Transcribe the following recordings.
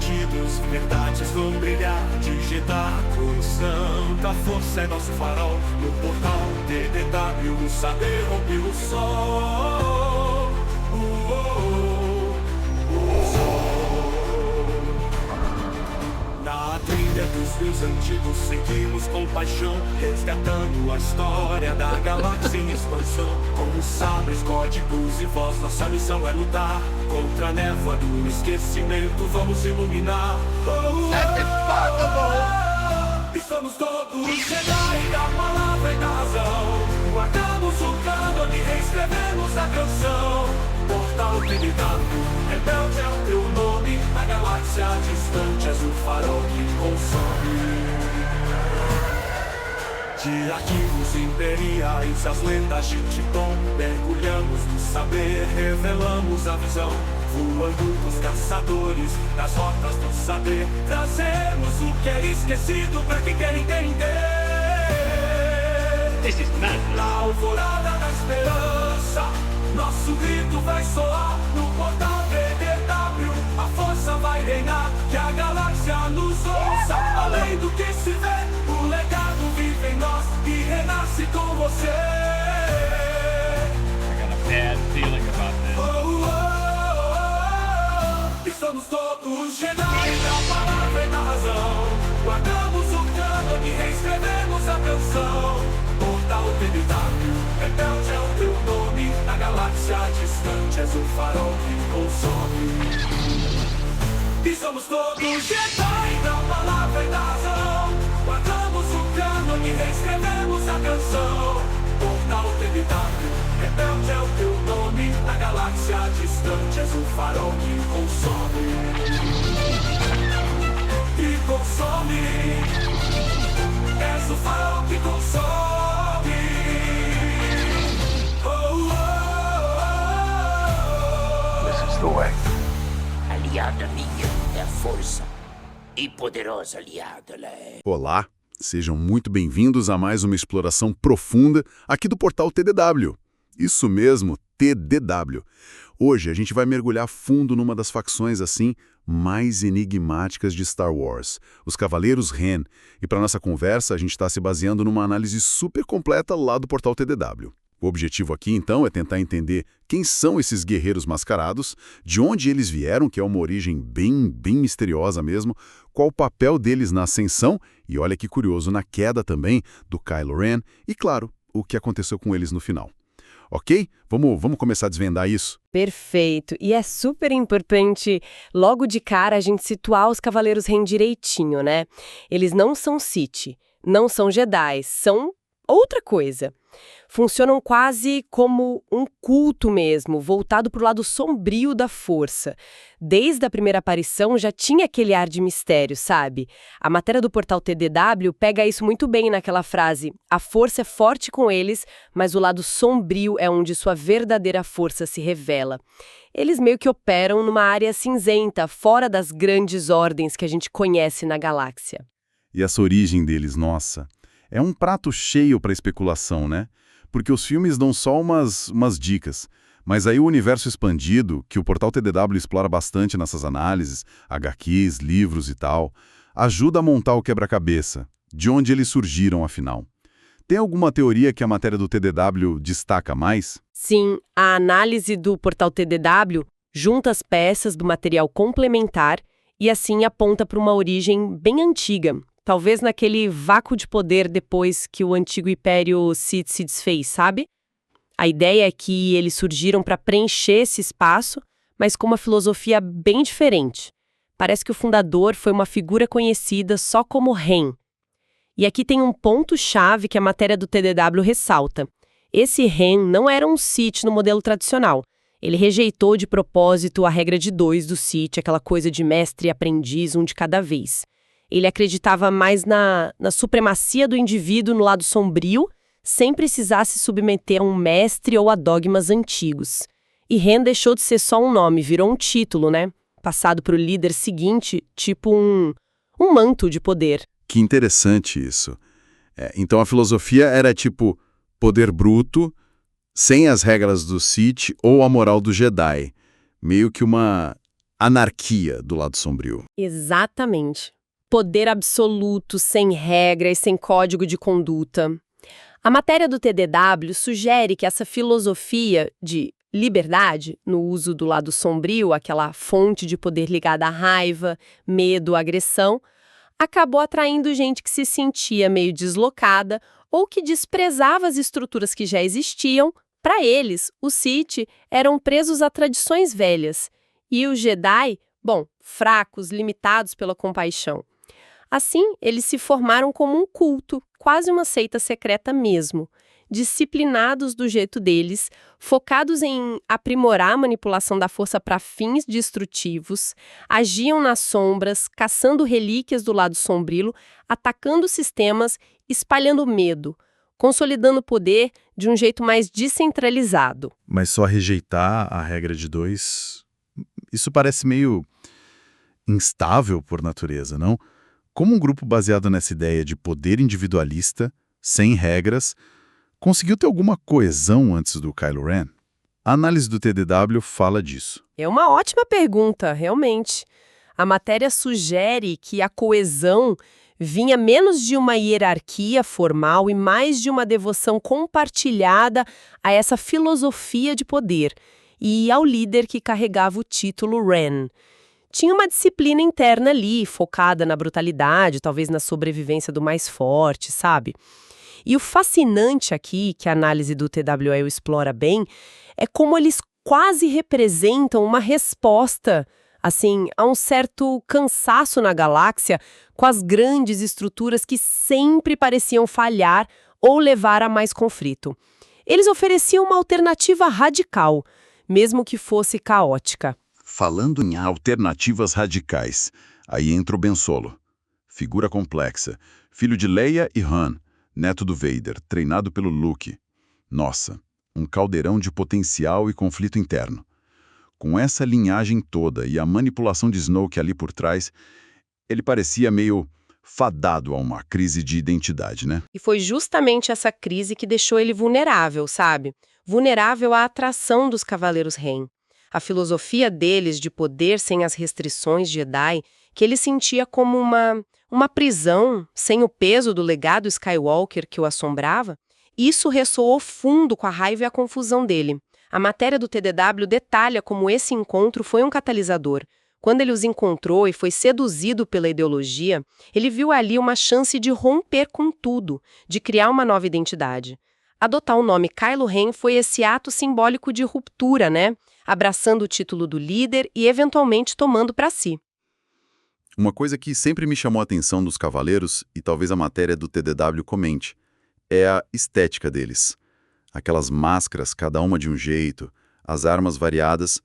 sentidos, verdades vão brilhar. Digitar com santa força é nosso farol. No portal TDW o saber rompe o sol. Na trilha dos rios antigos seguimos com paixão, resgatando a história da galáxia em expansão. Com sabres, códigos e voz, nossa missão é lutar contra a névoa do esquecimento, vamos iluminar. E somos todos Jedi da palavra e da razão. Guardamos o cânone, reescrevemos a canção. Portal TDW, rebelde é o teu nome. Na galáxia distante és o farol que consome. De arquivos imperiais, as lendas de Titã, mergulhamos no saber, revelamos a visão. Voando com os caçadores, nas rotas do saber, trazemos o que é esquecido pra quem quer entender. This is madness. Na alvorada da esperança, nosso grito vai soar no portal TDW. A força vai reinar, que a galáxia nos ouça. Além do que se vê, o legado vive em nós e renasce com você. I got a bad feeling about this. E somos todos Jedi da palavra e da razão. Guardamos o cânone e reescrevemos a canção. Portal TDW, rebelde é o teu nome. Na galáxia distante és o farol que consome. E somos todos Jedi da palavra e da razão. Guardamos o cânone e reescrevemos a canção. Portal TDW, rebelde é o teu nome. Na galáxia distante és o farol que consome. Que consome. És o farol que consome. This is the way. Aliada minha é a força. E poderosa aliada ela é. Olá, sejam muito bem-vindos a mais uma exploração profunda aqui do portal TDW. Isso mesmo, TDW. Hoje a gente vai mergulhar fundo numa das facções assim mais enigmáticas de Star Wars, os Cavaleiros Ren. E para nossa conversa a gente está se baseando numa análise super completa lá do portal TDW. O objetivo aqui, então, é tentar entender quem são esses guerreiros mascarados, de onde eles vieram, que é uma origem bem misteriosa mesmo, qual o papel deles na ascensão, e olha que curioso, na queda também do Kylo Ren, e claro, o que aconteceu com eles no final. Ok? Vamos começar a desvendar isso? Perfeito. E é super importante, logo de cara, a gente situar os Cavaleiros Ren direitinho, né? Eles não são Sith, não são Jedi, são outra coisa. Funcionam quase como um culto mesmo, voltado para o lado sombrio da força. Desde a primeira aparição já tinha aquele ar de mistério, sabe? A matéria do portal TDW pega isso muito bem naquela frase: a força é forte com eles, mas o lado sombrio é onde sua verdadeira força se revela. Eles meio que operam numa área cinzenta, fora das grandes ordens que a gente conhece na galáxia. E essa origem deles, nossa, é um prato cheio para especulação, né? Porque os filmes dão só umas dicas, mas aí o universo expandido, que o portal TDW explora bastante nessas análises, HQs, livros e tal, ajuda a montar o quebra-cabeça, de onde eles surgiram afinal. Tem alguma teoria que a matéria do TDW destaca mais? Sim, a análise do portal TDW junta as peças do material complementar e assim aponta para uma origem bem antiga. Talvez naquele vácuo de poder depois que o antigo Império Sith se desfez, sabe? A ideia é que eles surgiram para preencher esse espaço, mas com uma filosofia bem diferente. Parece que o fundador foi uma figura conhecida só como Ren. E aqui tem um ponto-chave que a matéria do TDW ressalta. Esse Ren não era um Sith no modelo tradicional. Ele rejeitou de propósito a regra de 2 do Sith, aquela coisa de mestre e aprendiz, um de cada vez. Ele acreditava mais na supremacia do indivíduo no lado sombrio, sem precisar se submeter a um mestre ou a dogmas antigos. E Ren deixou de ser só um nome, virou um título, né? Passado para o líder seguinte, tipo um manto de poder. Que interessante isso. Então a filosofia era tipo poder bruto, sem as regras do Sith ou a moral do Jedi. Meio que uma anarquia do lado sombrio. Exatamente. Poder absoluto, sem regras, sem código de conduta. A matéria do TDW sugere que essa filosofia de liberdade, no uso do lado sombrio, aquela fonte de poder ligada à raiva, medo, agressão, acabou atraindo gente que se sentia meio deslocada ou que desprezava as estruturas que já existiam. Para eles, os Sith eram presos a tradições velhas e os Jedi, fracos, limitados pela compaixão. Assim, eles se formaram como um culto, quase uma seita secreta mesmo, disciplinados do jeito deles, focados em aprimorar a manipulação da força para fins destrutivos, agiam nas sombras, caçando relíquias do lado sombrio, atacando sistemas, espalhando medo, consolidando o poder de um jeito mais descentralizado. Mas só rejeitar a regra de 2, isso parece meio instável por natureza, não? Como um grupo baseado nessa ideia de poder individualista, sem regras, conseguiu ter alguma coesão antes do Kylo Ren? A análise do TDW fala disso. É uma ótima pergunta, realmente. A matéria sugere que a coesão vinha menos de uma hierarquia formal e mais de uma devoção compartilhada a essa filosofia de poder e ao líder que carregava o título Ren. Tinha uma disciplina interna ali, focada na brutalidade, talvez na sobrevivência do mais forte, sabe? E o fascinante aqui, que a análise do TWL explora bem, é como eles quase representam uma resposta, assim, a um certo cansaço na galáxia com as grandes estruturas que sempre pareciam falhar ou levar a mais conflito. Eles ofereciam uma alternativa radical, mesmo que fosse caótica. Falando em alternativas radicais, aí entra o Ben Solo. Figura complexa, filho de Leia e Han, neto do Vader, treinado pelo Luke. Nossa, um caldeirão de potencial e conflito interno. Com essa linhagem toda e a manipulação de Snoke ali por trás, ele parecia meio fadado a uma crise de identidade, né? E foi justamente essa crise que deixou ele vulnerável, sabe? Vulnerável à atração dos Cavaleiros Ren. A filosofia deles de poder sem as restrições Jedi, que ele sentia como uma prisão sem o peso do legado Skywalker que o assombrava, isso ressoou fundo com a raiva e a confusão dele. A matéria do TDW detalha como esse encontro foi um catalisador. Quando ele os encontrou e foi seduzido pela ideologia, ele viu ali uma chance de romper com tudo, de criar uma nova identidade. Adotar o nome Kylo Ren foi esse ato simbólico de ruptura, né? Abraçando o título do líder e eventualmente tomando para si. Uma coisa que sempre me chamou a atenção dos Cavaleiros, e talvez a matéria do TDW comente, é a estética deles. Aquelas máscaras, cada uma de um jeito, as armas variadas.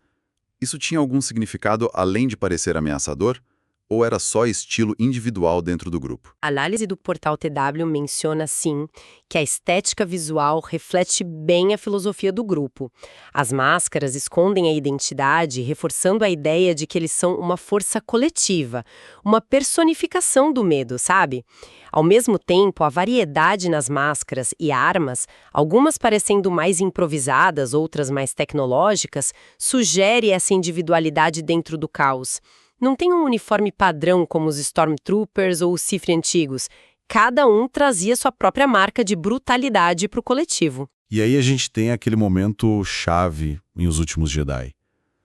Isso tinha algum significado além de parecer ameaçador? Ou era só estilo individual dentro do grupo? A análise do portal TW menciona, sim, que a estética visual reflete bem a filosofia do grupo. As máscaras escondem a identidade, reforçando a ideia de que eles são uma força coletiva, uma personificação do medo, sabe? Ao mesmo tempo, a variedade nas máscaras e armas, algumas parecendo mais improvisadas, outras mais tecnológicas, sugere essa individualidade dentro do caos. Não tem um uniforme padrão como os Stormtroopers ou os Sith antigos. Cada um trazia sua própria marca de brutalidade para o coletivo. E aí a gente tem aquele momento chave em Os Últimos Jedi.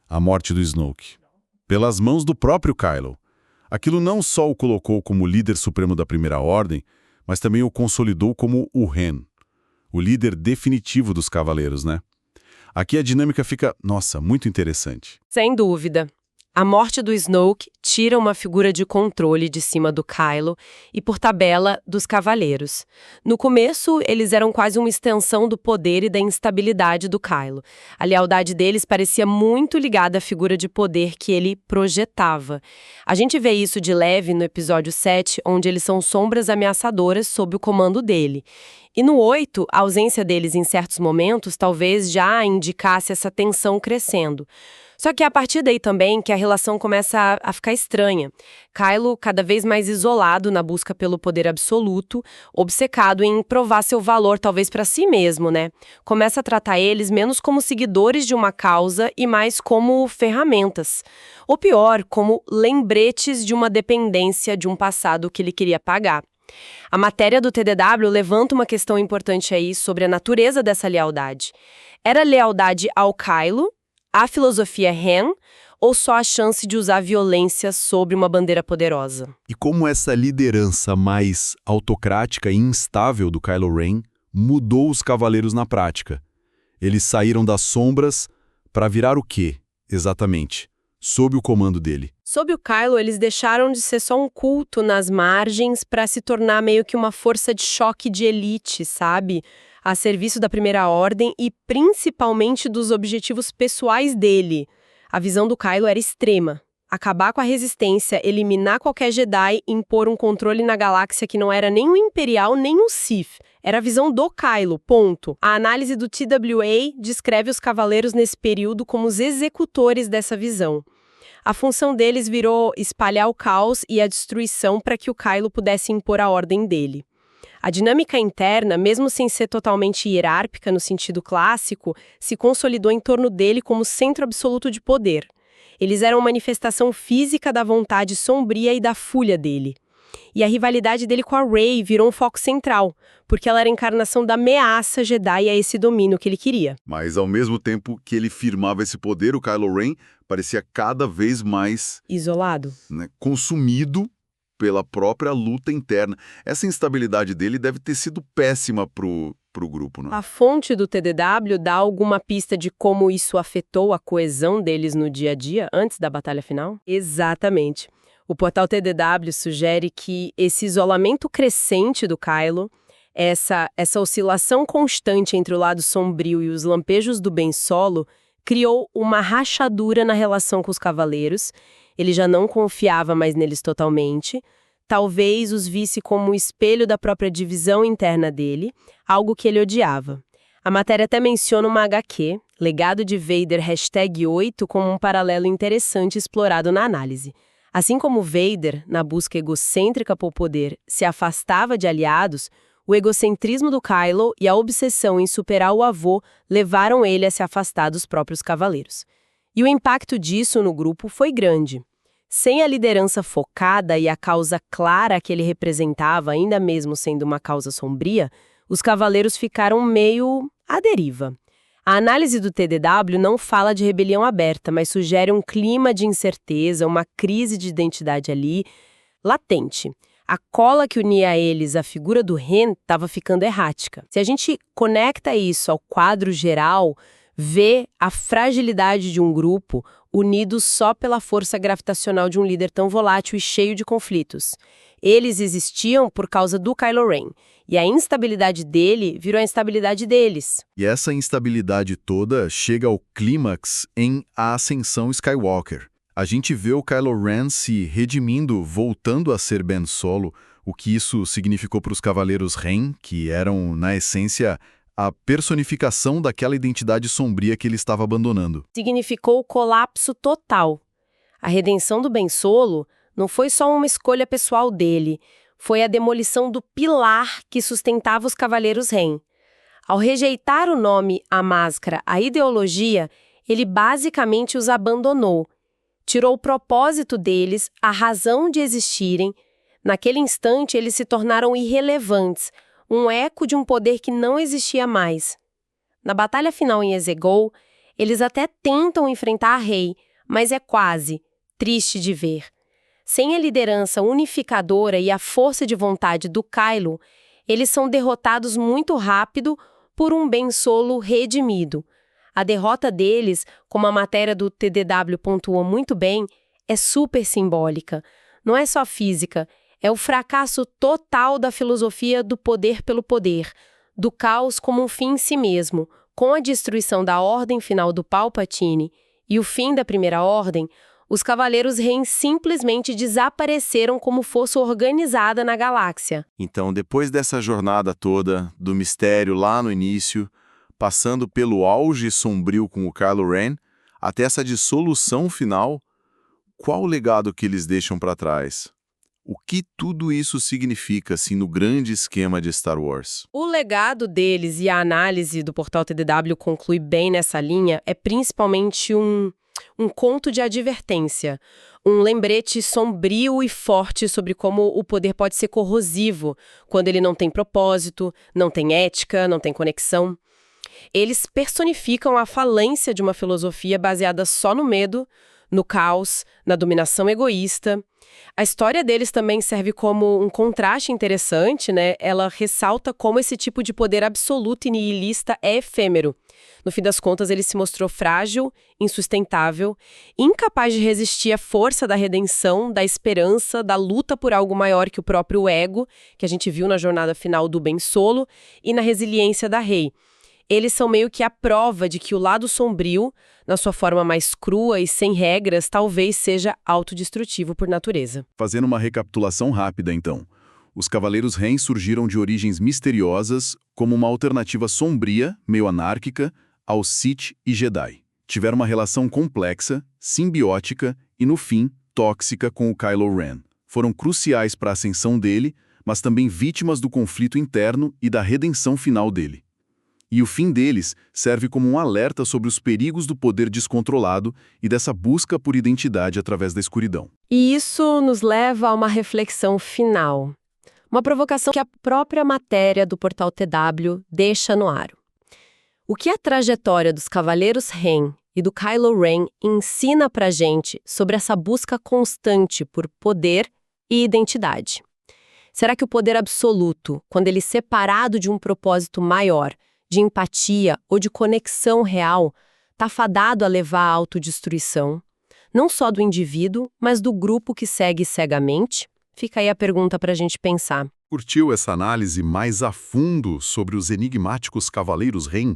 A morte do Snoke. Pelas mãos do próprio Kylo. Aquilo não só o colocou como líder supremo da Primeira Ordem, mas também o consolidou como o Ren. O líder definitivo dos Cavaleiros, né? Aqui a dinâmica fica, muito interessante. Sem dúvida. A morte do Snoke tira uma figura de controle de cima do Kylo e, por tabela, dos Cavaleiros. No começo, eles eram quase uma extensão do poder e da instabilidade do Kylo. A lealdade deles parecia muito ligada à figura de poder que ele projetava. A gente vê isso de leve no episódio 7, onde eles são sombras ameaçadoras sob o comando dele. E no 8, a ausência deles em certos momentos talvez já indicasse essa tensão crescendo. Só que é a partir daí também que a relação começa a ficar estranha. Kylo cada vez mais isolado na busca pelo poder absoluto, obcecado em provar seu valor talvez para si mesmo, né? Começa a tratar eles menos como seguidores de uma causa e mais como ferramentas. Ou pior, como lembretes de uma dependência de um passado que ele queria pagar. A matéria do TDW levanta uma questão importante aí sobre a natureza dessa lealdade. Era lealdade ao Kylo, à filosofia Ren, ou só a chance de usar violência sobre uma bandeira poderosa? E como essa liderança mais autocrática e instável do Kylo Ren mudou os cavaleiros na prática? Eles saíram das sombras para virar o quê, exatamente, sob o comando dele? Sob o Kylo, eles deixaram de ser só um culto nas margens para se tornar meio que uma força de choque de elite, sabe? A serviço da Primeira Ordem e principalmente dos objetivos pessoais dele. A visão do Kylo era extrema. Acabar com a resistência, eliminar qualquer Jedi e impor um controle na galáxia que não era nem um Imperial nem um Sith. Era a visão do Kylo, ponto. A análise do TWA descreve os cavaleiros nesse período como os executores dessa visão. A função deles virou espalhar o caos e a destruição para que o Kylo pudesse impor a ordem dele. A dinâmica interna, mesmo sem ser totalmente hierárquica no sentido clássico, se consolidou em torno dele como centro absoluto de poder. Eles eram manifestação física da vontade sombria e da fúria dele. E a rivalidade dele com a Rey virou um foco central, porque ela era a encarnação da ameaça Jedi a esse domínio que ele queria. Mas ao mesmo tempo que ele firmava esse poder, o Kylo Ren parecia cada vez mais Isolado. Consumido pela própria luta interna. Essa instabilidade dele deve ter sido péssima pro grupo, não é? A fonte do TDW dá alguma pista de como isso afetou a coesão deles no dia a dia, antes da batalha final? Exatamente. O portal TDW sugere que esse isolamento crescente do Kylo, essa oscilação constante entre o lado sombrio e os lampejos do Ben Solo, criou uma rachadura na relação com os cavaleiros. Ele já não confiava mais neles totalmente. Talvez os visse como um espelho da própria divisão interna dele, algo que ele odiava. A matéria até menciona uma HQ, Legado de Vader #8, como um paralelo interessante explorado na análise. Assim como Vader, na busca egocêntrica por poder, se afastava de aliados, o egocentrismo do Kylo e a obsessão em superar o avô levaram ele a se afastar dos próprios cavaleiros. E o impacto disso no grupo foi grande. Sem a liderança focada e a causa clara que ele representava, ainda mesmo sendo uma causa sombria, os cavaleiros ficaram meio à deriva. A análise do TDW não fala de rebelião aberta, mas sugere um clima de incerteza, uma crise de identidade ali, latente. A cola que unia a eles a figura do Ren estava ficando errática. Se a gente conecta isso ao quadro geral, vê a fragilidade de um grupo unido só pela força gravitacional de um líder tão volátil e cheio de conflitos. Eles existiam por causa do Kylo Ren, e a instabilidade dele virou a instabilidade deles. E essa instabilidade toda chega ao clímax em A Ascensão Skywalker. A gente vê o Kylo Ren se redimindo, voltando a ser Ben Solo, o que isso significou para os Cavaleiros Ren, que eram, na essência, a personificação daquela identidade sombria que ele estava abandonando. Significou o colapso total. A redenção do Ben Solo não foi só uma escolha pessoal dele, foi a demolição do pilar que sustentava os Cavaleiros Ren. Ao rejeitar o nome, a máscara, a ideologia, ele basicamente os abandonou. Tirou o propósito deles, a razão de existirem. Naquele instante, eles se tornaram irrelevantes, um eco de um poder que não existia mais. Na batalha final em Exegol, eles até tentam enfrentar a Rey, mas é quase, triste de ver. Sem a liderança unificadora e a força de vontade do Kylo, eles são derrotados muito rápido por um Ben Solo redimido. A derrota deles, como a matéria do TDW pontuou muito bem, é super simbólica. Não é só física, é o fracasso total da filosofia do poder pelo poder, do caos como um fim em si mesmo. Com a destruição da ordem final do Palpatine e o fim da Primeira Ordem, Os Cavaleiros Ren simplesmente desapareceram como força organizada na galáxia. Então, depois dessa jornada toda, do mistério lá no início, passando pelo auge sombrio com o Kylo Ren, até essa dissolução final, qual o legado que eles deixam para trás? O que tudo isso significa, assim, no grande esquema de Star Wars? O legado deles e a análise do portal TDW conclui bem nessa linha é principalmente um conto de advertência, um lembrete sombrio e forte sobre como o poder pode ser corrosivo quando ele não tem propósito, não tem ética, não tem conexão. Eles personificam a falência de uma filosofia baseada só no medo, no caos, na dominação egoísta. A história deles também serve como um contraste interessante, né? Ela ressalta como esse tipo de poder absoluto e nihilista é efêmero. No fim das contas, ele se mostrou frágil, insustentável, incapaz de resistir à força da redenção, da esperança, da luta por algo maior que o próprio ego, que a gente viu na jornada final do Ben Solo, e na resiliência da Rey. Eles são meio que a prova de que o lado sombrio, na sua forma mais crua e sem regras, talvez seja autodestrutivo por natureza. Fazendo uma recapitulação rápida, então. Os Cavaleiros Ren surgiram de origens misteriosas como uma alternativa sombria, meio anárquica, aos Sith e Jedi. Tiveram uma relação complexa, simbiótica e, no fim, tóxica com o Kylo Ren. Foram cruciais para a ascensão dele, mas também vítimas do conflito interno e da redenção final dele. E o fim deles serve como um alerta sobre os perigos do poder descontrolado e dessa busca por identidade através da escuridão. E isso nos leva a uma reflexão final. Uma provocação que a própria matéria do portal TW deixa no ar. O que a trajetória dos Cavaleiros Ren e do Kylo Ren ensina pra gente sobre essa busca constante por poder e identidade? Será que o poder absoluto, quando ele é separado de um propósito maior, de empatia ou de conexão real, está fadado a levar à autodestruição, não só do indivíduo, mas do grupo que segue cegamente? Fica aí a pergunta para a gente pensar. Curtiu essa análise mais a fundo sobre os enigmáticos Cavaleiros Ren?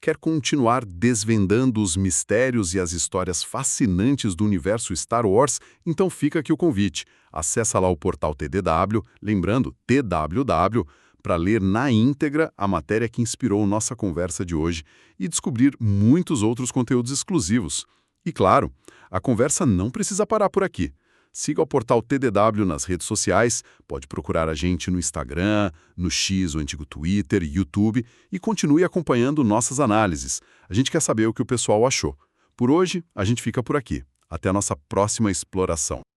Quer continuar desvendando os mistérios e as histórias fascinantes do universo Star Wars? Então fica aqui o convite. Acessa lá o portal TDW, lembrando, TWW, para ler na íntegra a matéria que inspirou nossa conversa de hoje e descobrir muitos outros conteúdos exclusivos. E claro, a conversa não precisa parar por aqui. Siga o portal TDW nas redes sociais, pode procurar a gente no Instagram, no X, o antigo Twitter, YouTube, e continue acompanhando nossas análises. A gente quer saber o que o pessoal achou. Por hoje, a gente fica por aqui. Até a nossa próxima exploração.